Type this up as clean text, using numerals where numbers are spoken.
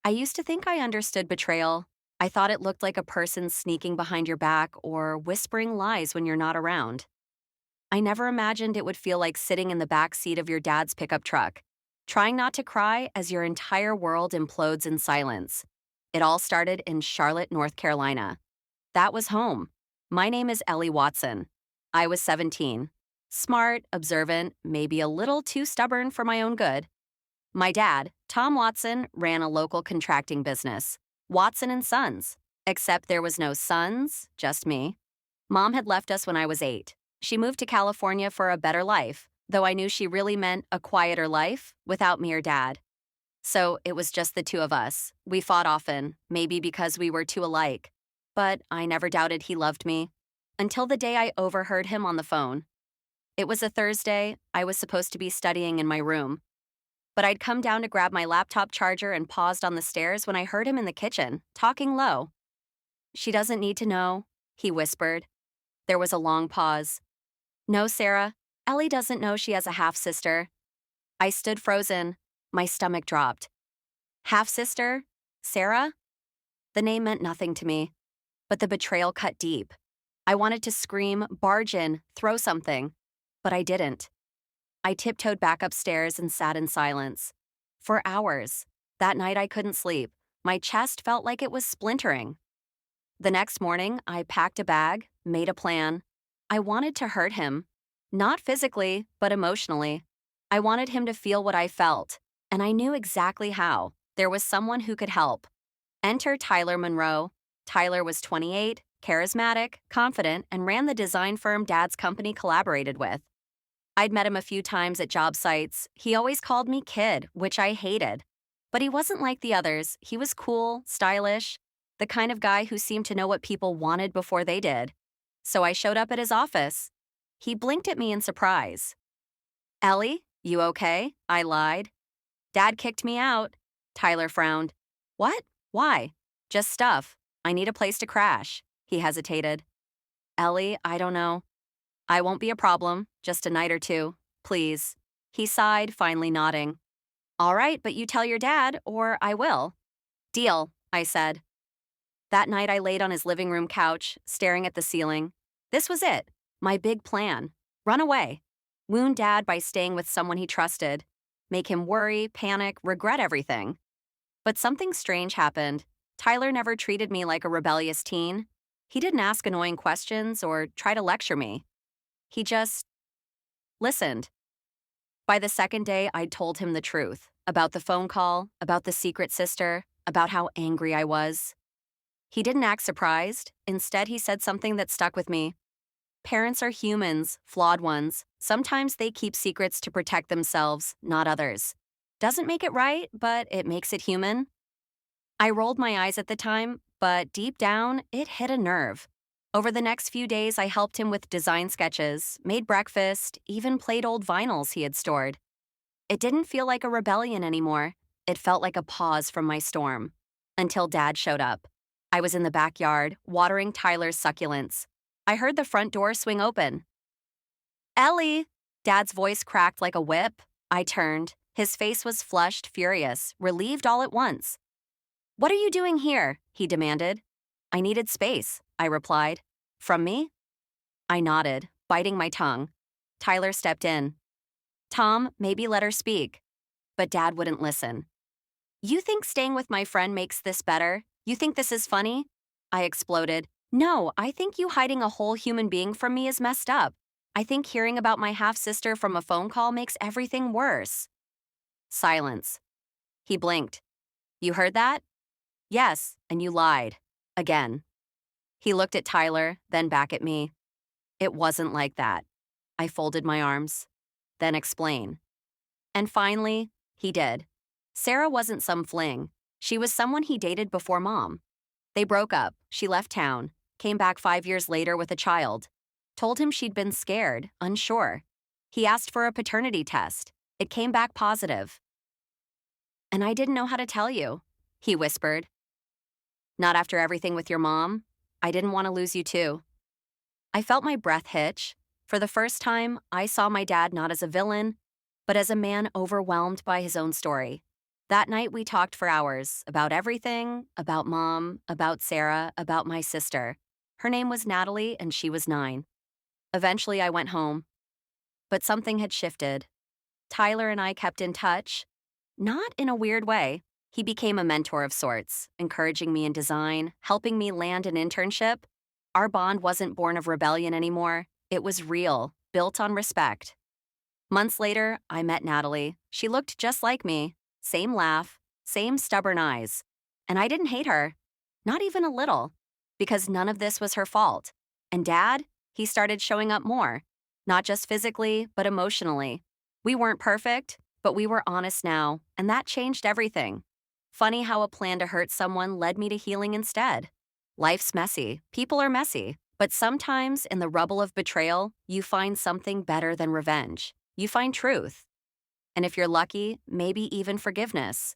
I used to think I understood betrayal. I thought it looked like a person sneaking behind your back or whispering lies when you're not around. I never imagined it would feel like sitting in the back seat of your dad's pickup truck, trying not to cry as your entire world implodes in silence. It all started in Charlotte, North Carolina. That was home. My name is Ellie Watson. I was 17. Smart, observant, maybe a little too stubborn for my own good. My dad, Tom Watson, ran a local contracting business, Watson and Sons, except there was no sons, just me. Mom had left us when I was 8. She moved to California for a better life, though I knew she really meant a quieter life without me or dad. So it was just the two of us. We fought often, maybe because we were too alike. But I never doubted he loved me. Until the day I overheard him on the phone. It was a Thursday. I was supposed to be studying in my room. But I'd come down to grab my laptop charger and paused on the stairs when I heard him in the kitchen, talking low. "She doesn't need to know," he whispered. There was a long pause. "No, Sarah, Ellie doesn't know she has a half-sister." I stood frozen. My stomach dropped. Half-sister? Sarah? The name meant nothing to me, but the betrayal cut deep. I wanted to scream, barge in, throw something, but I didn't. I tiptoed back upstairs and sat in silence. For hours. That night I couldn't sleep. My chest felt like it was splintering. The next morning, I packed a bag, made a plan. I wanted to hurt him. Not physically, but emotionally. I wanted him to feel what I felt, and I knew exactly how. There was someone who could help. Enter Tyler Monroe. Tyler was 28, charismatic, confident, and ran the design firm Dad's company collaborated with. I'd met him a few times at job sites. He always called me kid, which I hated. But he wasn't like the others. He was cool, stylish, the kind of guy who seemed to know what people wanted before they did. So I showed up at his office. He blinked at me in surprise. "Ellie, you okay?" I lied. "Dad kicked me out." Tyler frowned. "What? Why?" "Just stuff. I need a place to crash." He hesitated. "Ellie, I don't know. I won't be a problem, just a night or two. Please." He sighed, finally nodding. "All right, but you tell your dad, or I will." "Deal," I said. That night I laid on his living room couch, staring at the ceiling. This was it, my big plan. Run away. Wound Dad by staying with someone he trusted. Make him worry, panic, regret everything. But something strange happened. Tyler never treated me like a rebellious teen. He didn't ask annoying questions or try to lecture me. He just listened. By the second day, I'd told him the truth about the phone call, about the secret sister, about how angry I was. He didn't act surprised. Instead, he said something that stuck with me. Parents are humans, flawed ones. Sometimes they keep secrets to protect themselves, not others. Doesn't make it right, but it makes it human. I rolled my eyes at the time, but deep down, it hit a nerve. Over the next few days, I helped him with design sketches, made breakfast, even played old vinyls he had stored. It didn't feel like a rebellion anymore. It felt like a pause from my storm. Until Dad showed up. I was in the backyard, watering Tyler's succulents. I heard the front door swing open. "Ellie!" Dad's voice cracked like a whip. I turned. His face was flushed, furious, relieved all at once. "What are you doing here?" he demanded. "I needed space," I replied. "From me?" I nodded, biting my tongue. Tyler stepped in. "Tom, maybe let her speak." But Dad wouldn't listen. "You think staying with my friend makes this better? You think this is funny?" I exploded. "No, I think you hiding a whole human being from me is messed up. I think hearing about my half-sister from a phone call makes everything worse." Silence. He blinked. "You heard that?" "Yes, and you lied. Again." He looked at Tyler, then back at me. "It wasn't like that." I folded my arms. "Then explain." And finally, he did. Sarah wasn't some fling. She was someone he dated before Mom. They broke up, she left town, came back 5 years later with a child. Told him she'd been scared, unsure. He asked for a paternity test. It came back positive. "And I didn't know how to tell you," he whispered. "Not after everything with your mom. I didn't want to lose you too." I felt my breath hitch. For the first time, I saw my dad not as a villain, but as a man overwhelmed by his own story. That night, we talked for hours about everything, about mom, about Sarah, about my sister. Her name was Natalie, and she was 9. Eventually, I went home, but something had shifted. Tyler and I kept in touch, not in a weird way. He became a mentor of sorts, encouraging me in design, helping me land an internship. Our bond wasn't born of rebellion anymore. It was real, built on respect. Months later, I met Natalie. She looked just like me. Same laugh, same stubborn eyes. And I didn't hate her. Not even a little. Because none of this was her fault. And Dad, he started showing up more. Not just physically, but emotionally. We weren't perfect, but we were honest now, and that changed everything. Funny how a plan to hurt someone led me to healing instead. Life's messy. People are messy. But sometimes, in the rubble of betrayal, you find something better than revenge. You find truth. And if you're lucky, maybe even forgiveness.